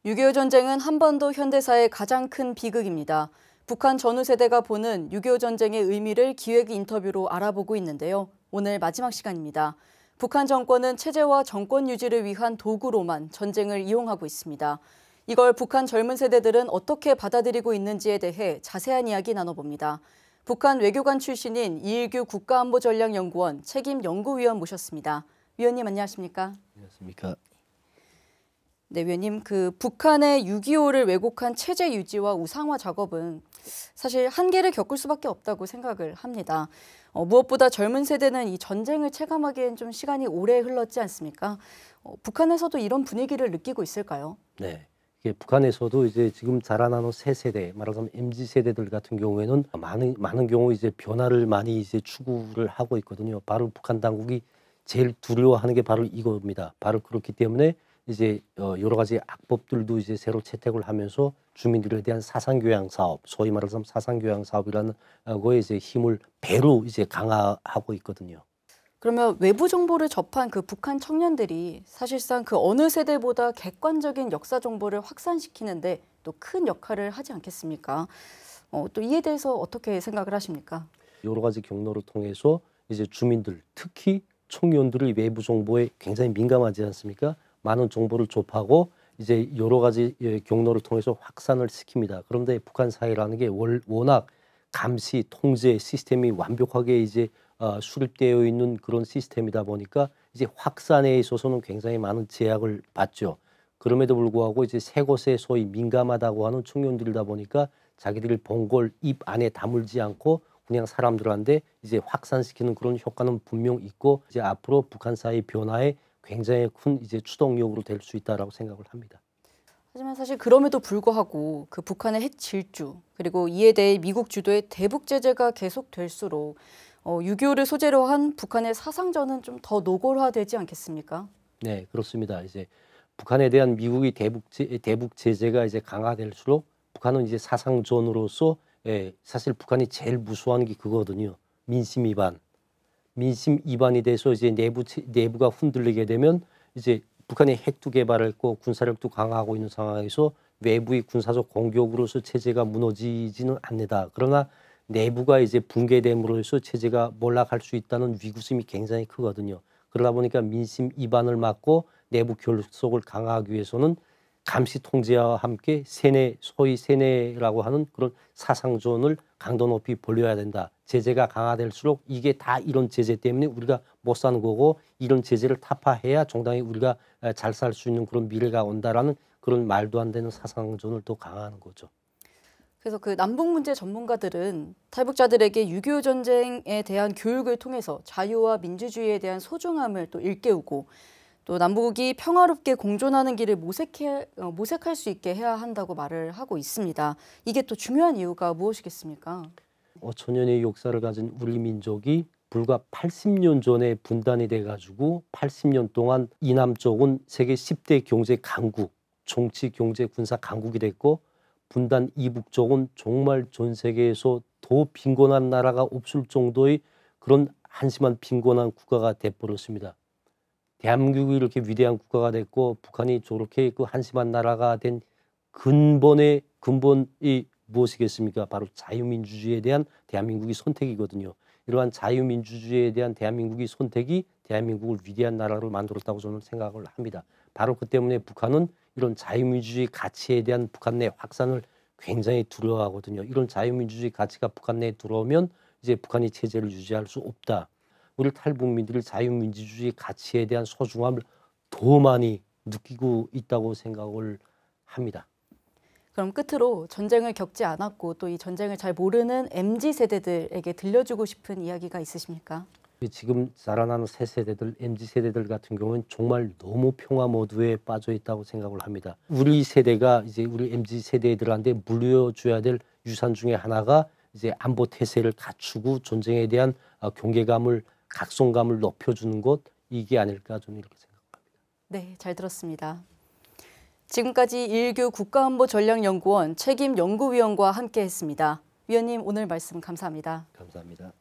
6.25 전쟁은 한반도 현대사의 가장 큰 비극입니다. 북한 전후 세대가 보는 6.25 전쟁의 의미를 기획 인터뷰로 알아보고 있는데요. 오늘 마지막 시간입니다. 북한 정권은 체제와 정권 유지를 위한 도구로만 전쟁을 이용하고 있습니다. 이걸 북한 젊은 세대들은 어떻게 받아들이고 있는지에 대해 자세한 이야기 나눠봅니다. 북한 외교관 출신인 이일규 국가안보전략연구원 책임 연구위원 모셨습니다. 위원님 안녕하십니까? 안녕하십니까? 네, 위원님, 북한의 6.25를 왜곡한 체제 유지와 우상화 작업은 사실 한계를 겪을 수밖에 없다고 생각을 합니다. 무엇보다 젊은 세대는 이 전쟁을 체감하기엔 좀 시간이 오래 흘렀지 않습니까? 북한에서도 이런 분위기를 느끼고 있을까요? 네. 이게 북한에서도 이제 지금 자라나는 새 세대, 말하자면 MZ 세대들 같은 경우에는 많은 경우 이제 변화를 많이 이제 추구를 하고 있거든요. 바로 북한 당국이 제일 두려워하는 게 바로 이겁니다. 바로 그렇기 때문에 이제 여러 가지 악법들도 이제 새로 채택을 하면서 주민들에 대한 사상교양 사업, 소위 말해서 사상교양 사업이라는 거에 이제 힘을 배로 이제 강화하고 있거든요. 그러면 외부 정보를 접한 북한 청년들이 사실상 어느 세대보다 객관적인 역사 정보를 확산시키는데 또 큰 역할을 하지 않겠습니까? 또 이에 대해서 어떻게 생각을 하십니까? 여러 가지 경로를 통해서 이제 주민들, 특히 청년들이 외부 정보에 굉장히 민감하지 않습니까? 많은 정보를 접하고 이제 여러 가지 경로를 통해서 확산을 시킵니다. 그런데 북한 사회라는 게 워낙 감시, 통제 시스템이 완벽하게 이제 수립되어 있는 그런 시스템이다 보니까 이제 확산에 있어서는 굉장히 많은 제약을 받죠. 그럼에도 불구하고 이제 새 것에 소위 민감하다고 하는 청년들이다 보니까 자기들이 본 걸 입 안에 다물지 않고 그냥 사람들한테 이제 확산시키는 그런 효과는 분명 있고 이제 앞으로 북한 사회 변화에 굉장히 큰 이제 추동력으로 될 수 있다라고 생각을 합니다. 하지만 사실 그럼에도 불구하고 북한의 핵 질주 그리고 이에 대해 미국 주도의 대북 제재가 계속될수록 6.25를 소재로 한 북한의 사상전은 좀 더 노골화되지 않겠습니까? 네, 그렇습니다. 이제 북한에 대한 미국의 대북 제재가 이제 강화될수록 북한은 이제 사상전으로서 사실 북한이 제일 무서워하는 게 그거거든요. 민심 위반. 민심 위반이 돼서 이제 내부가 흔들리게 되면 이제 북한이 핵도 개발했고 군사력도 강화하고 있는 상황에서 외부의 군사적 공격으로서 체제가 무너지지는 않는다. 그러나 내부가 이제 붕괴됨으로써 체제가 몰락할 수 있다는 위기심이 굉장히 크거든요. 그러다 보니까 민심 위반을 막고 내부 결속을 강화하기 위해서는 감시 통제와 함께 소위 세뇌라고 하는 그런 사상전을 강도 높이 벌려야 된다. 제재가 강화될수록 이게 다 이런 제재 때문에 우리가 못 사는 거고 이런 제재를 타파해야 정당히 우리가 잘 살 수 있는 그런 미래가 온다라는 그런 말도 안 되는 사상전을 또 강화하는 거죠. 그래서 남북 문제 전문가들은 탈북자들에게 6.25 전쟁에 대한 교육을 통해서 자유와 민주주의에 대한 소중함을 또 일깨우고 또 남북이 평화롭게 공존하는 길을 모색할 수 있게 해야 한다고 말을 하고 있습니다. 이게 또 중요한 이유가 무엇이겠습니까? 5천년의 역사를 가진 우리 민족이 불과 80년 전에 분단이 돼가지고 80년 동안 이남 쪽은 세계 10대 경제 강국, 정치, 경제, 군사 강국이 됐고 분단 이북 쪽은 정말 전 세계에서 더 빈곤한 나라가 없을 정도의 그런 한심한 빈곤한 국가가 돼버렸습니다. 대한민국이 이렇게 위대한 국가가 됐고 북한이 저렇게 그 한심한 나라가 된 근본이 무엇이겠습니까? 바로 자유민주주의에 대한 대한민국의 선택이거든요. 이러한 자유민주주의에 대한 대한민국의 선택이 대한민국을 위대한 나라로 만들었다고 저는 생각을 합니다. 바로 그 때문에 북한은 이런 자유민주주의 가치에 대한 북한 내 확산을 굉장히 두려워하거든요. 이런 자유민주주의 가치가 북한 내에 들어오면 이제 북한이 체제를 유지할 수 없다. 우리 탈북민들이 자유민주주의 가치에 대한 소중함을 더 많이 느끼고 있다고 생각을 합니다. 그럼 끝으로 전쟁을 겪지 않았고 또 이 전쟁을 잘 모르는 MZ 세대들에게 들려주고 싶은 이야기가 있으십니까? 지금 자라나는 새 세대들, MZ 세대들 같은 경우는 정말 너무 평화 모드에 빠져 있다고 생각을 합니다. 우리 세대가 이제 우리 MZ 세대들한테 물려줘야 될 유산 중에 하나가 이제 안보 태세를 갖추고 전쟁에 대한 경계감을, 각성감을 높여주는 것, 이게 아닐까 저는 이렇게 생각합니다. 네, 잘 들었습니다. 지금까지 이일규 국가안보전략연구원 책임 연구위원과 함께했습니다. 위원님 오늘 말씀 감사합니다. 감사합니다.